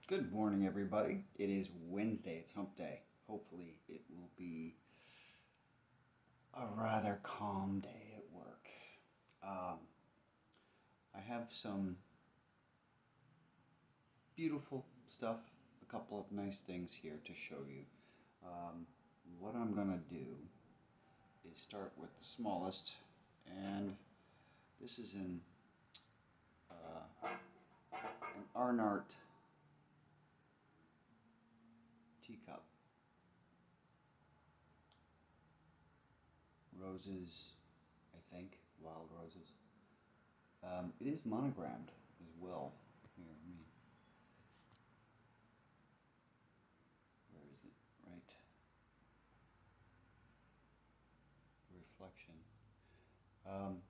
Good morning, everybody. It is Wednesday. It's hump day. Hopefully, it will be a rather calm day at work. Um, I have some beautiful stuff, a couple of nice things here to show you. What I'm going to do is start with the smallest, and this is an Arnart teacup. Roses, I think, wild roses. It is monogrammed as well. Here, where is it? Right, reflection. Um,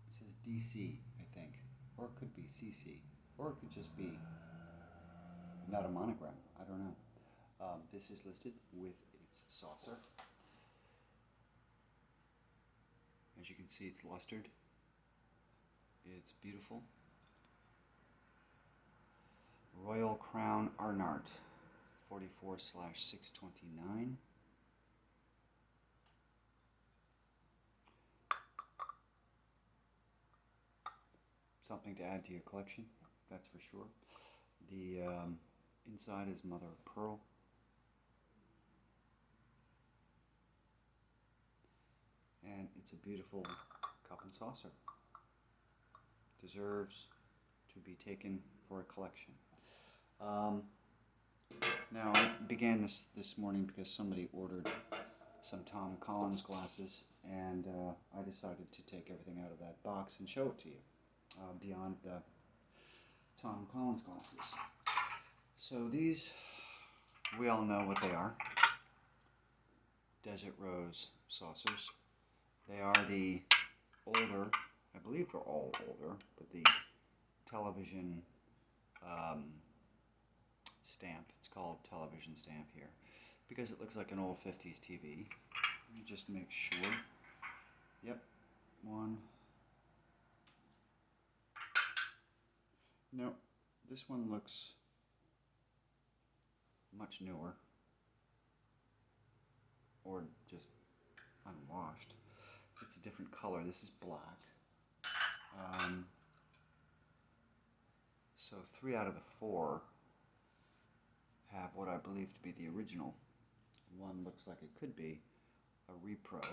it says DC, I think, or it could be CC, or it could just be not a monogram. I don't know. This is listed with its saucer. As you can see, it's lustered. It's beautiful. Royal Crown Arnart, 44/629. Something to add to your collection, that's for sure. The inside is mother of pearl. And it's a beautiful cup and saucer. Deserves to be taken for a collection. Now, I began this morning because somebody ordered some Tom Collins glasses, and I decided to take everything out of that box and show it to you, beyond the Tom Collins glasses. So these, we all know what they are. Desert Rose saucers. They are the older, I believe they're all older, but the television stamp. It's called television stamp here because it looks like an old 50s TV. Let me just make sure. Yep, one. No, this one looks much newer, or just unwashed. It's a different color. This is black. So 3 out of the 4 have what I believe to be the original. One looks like it could be a repro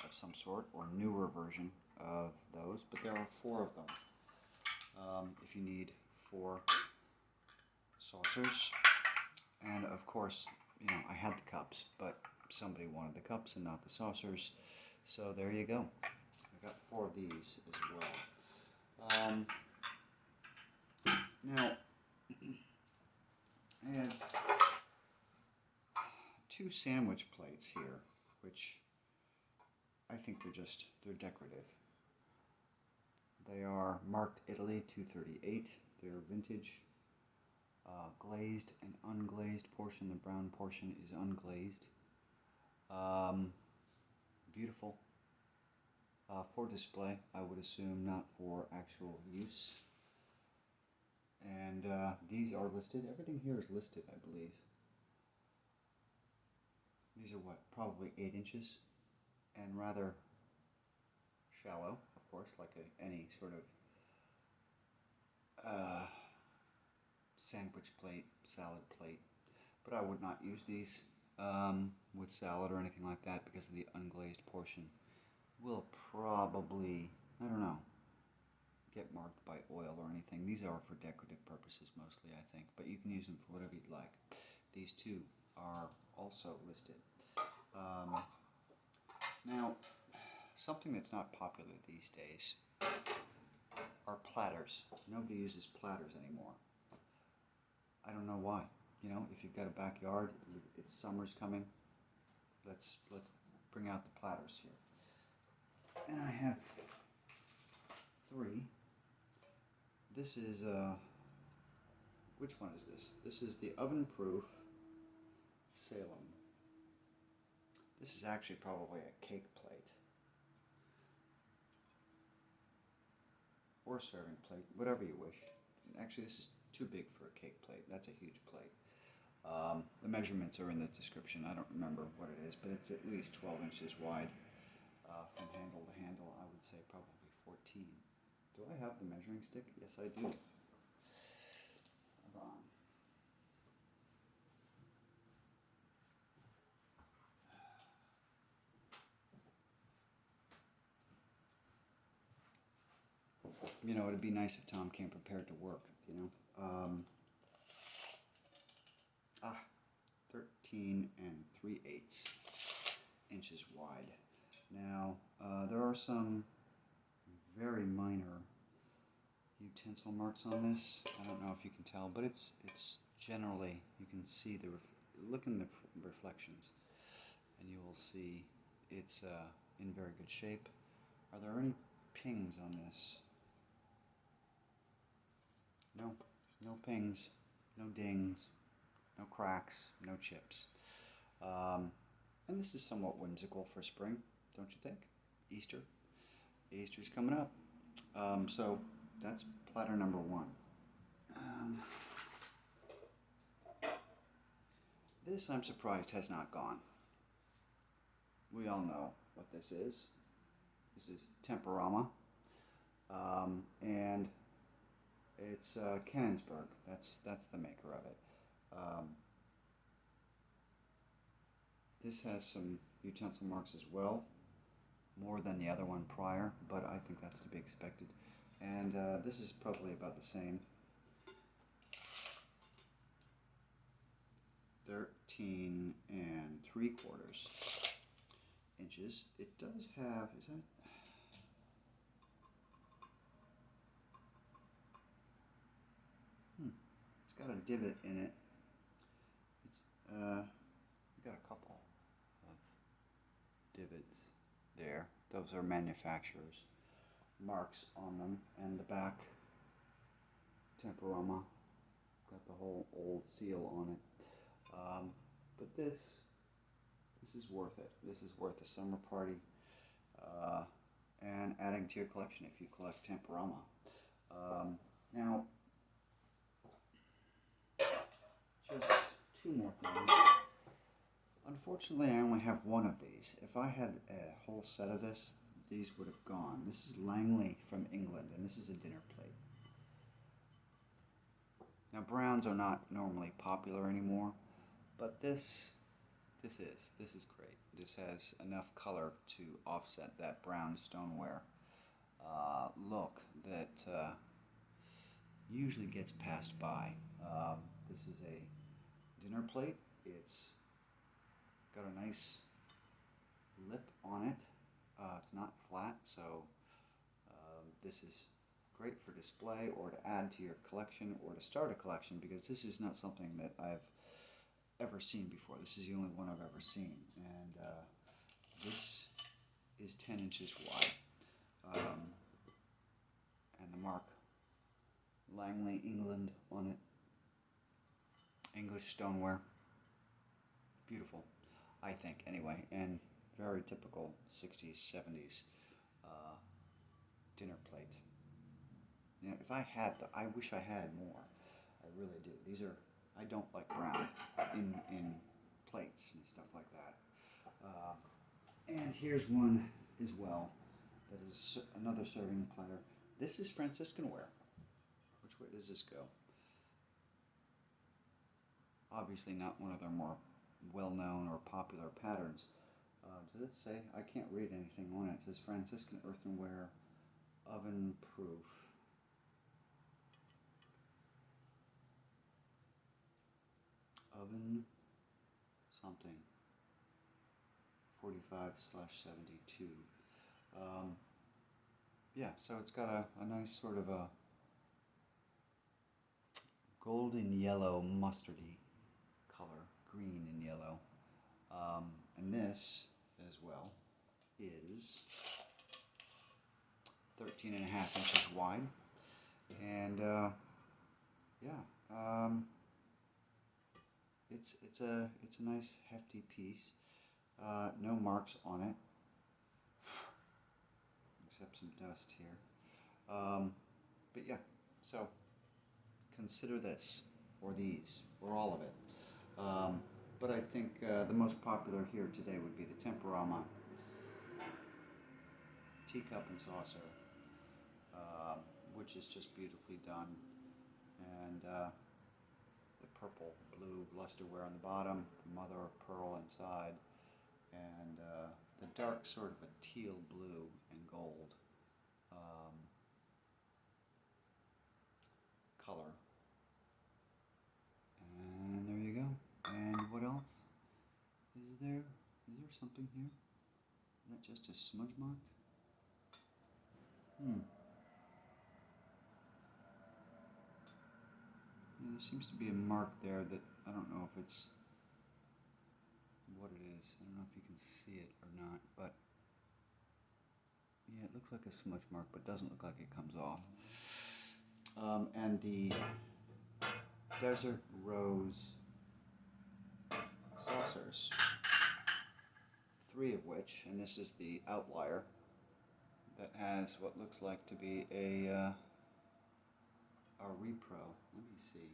of some sort or newer version of those, but there are 4 of them. If you need 4 saucers, and of course, I had the cups, but somebody wanted the cups and not the saucers, so there you go. I got 4 of these as well. Now, I have 2 sandwich plates here, which I think they're decorative. They are marked Italy 238. They're vintage, glazed and unglazed portion. The brown portion is unglazed. Beautiful. For display, I would assume, not for actual use. And these are listed. Everything here is listed, I believe. These are probably 8 inches, and rather shallow, of course, like any sort of sandwich plate, salad plate. But I would not use these with salad or anything like that because of the unglazed portion will probably, I don't know, get marked by oil or anything. These are for decorative purposes mostly, I think, but you can use them for whatever you'd like. These 2 are also listed. Now, something that's not popular these days are platters. Nobody uses platters anymore. I don't know why. If you've got a backyard, it's summer's coming. Let's bring out the platters here. And I have 3. This is which one is this? This is the oven-proof Salem. This is actually probably a cake plate or serving plate, whatever you wish. Actually, this is too big for a cake plate. That's a huge plate. The measurements are in the description. I don't remember what it is, but it's at least 12 inches wide from handle to handle. I would say probably 14. Do I have the measuring stick? Yes, I do. Hold on. You know, it'd be nice if Tom came prepared to work, you know. 13 3/8 inches wide. Now, there are some very minor utensil marks on this. I don't know if you can tell, but it's generally, you can see look in the reflections, and you will see it's in very good shape. Are there any pings on this? No, no pings, no dings, no cracks, no chips. And this is somewhat whimsical for spring, don't you think? Easter. Easter's coming up. So that's platter number 1. This, I'm surprised, has not gone. We all know what this is. This is Temporama. And it's Canonsburg. That's the maker of it. This has some utensil marks as well, more than the other one prior, but I think that's to be expected. And this is probably about the same. 13 3/4 inches. It does have, is that? It's got a divot in it. It's got a couple of divots there. Those are manufacturers' marks on them, and the back Temporama got the whole old seal on it. But this is worth it. This is worth a summer party and adding to your collection if you collect Temporama. Now, just 2 more things. Unfortunately, I only have 1 of these. If I had a whole set of this, these would have gone. This is Langley from England, and this is a dinner plate. Now, browns are not normally popular anymore, but this is great. This has enough color to offset that brown stoneware look that usually gets passed by. This is a dinner plate. It's got a nice lip on it. It's not flat, so this is great for display or to add to your collection or to start a collection, because this is not something that I've ever seen before. This is the only one I've ever seen, and this is 10 inches wide, and the mark Langley, England on it. English stoneware. Beautiful, I think, anyway, and very typical 60s, 70s dinner plate. You know, if I had I wish I had more. I really do. These are, I don't like brown in plates and stuff like that. And here's one as well that is another serving platter. This is Franciscan ware. Which way does this go? Obviously not one of their more well-known or popular patterns. Does it say? I can't read anything on it. It says Franciscan earthenware, oven proof. Oven something. 45/72. Yeah, so it's got a nice sort of a golden yellow mustardy color, green and yellow. And this as well is 13.5 inches wide, and it's a nice hefty piece. No marks on it, except some dust here. But yeah, so consider this. or these, or all of it. But I think the most popular here today would be the Temporama teacup and saucer, which is just beautifully done. And the purple, blue lusterware on the bottom, mother of pearl inside, and the dark sort of a teal blue and gold color. And there you go. And what else is there? Is there something here? Is that just a smudge mark? Yeah, there seems to be a mark there that I don't know if it's what it is. I don't know if you can see it or not, but yeah, it looks like a smudge mark, but doesn't look like it comes off. And the Desert Rose saucers, 3 of which, and this is the outlier, that has what looks like to be a repro. Let me see.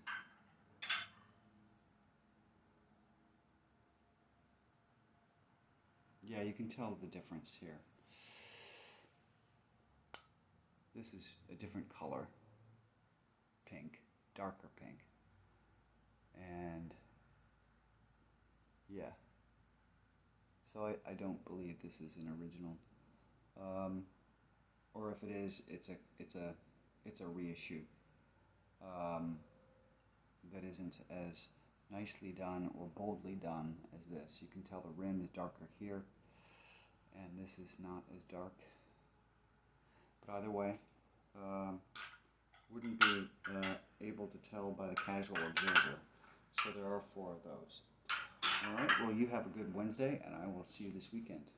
Yeah, you can tell the difference here. This is a different color, pink, darker pink, and yeah. So I don't believe this is an original, or if it is, it's a reissue that isn't as nicely done or boldly done as this. You can tell the rim is darker here, and this is not as dark. But either way, wouldn't be able to tell by the casual observer. So there are 4 of those. All right, well, you have a good Wednesday, and I will see you this weekend.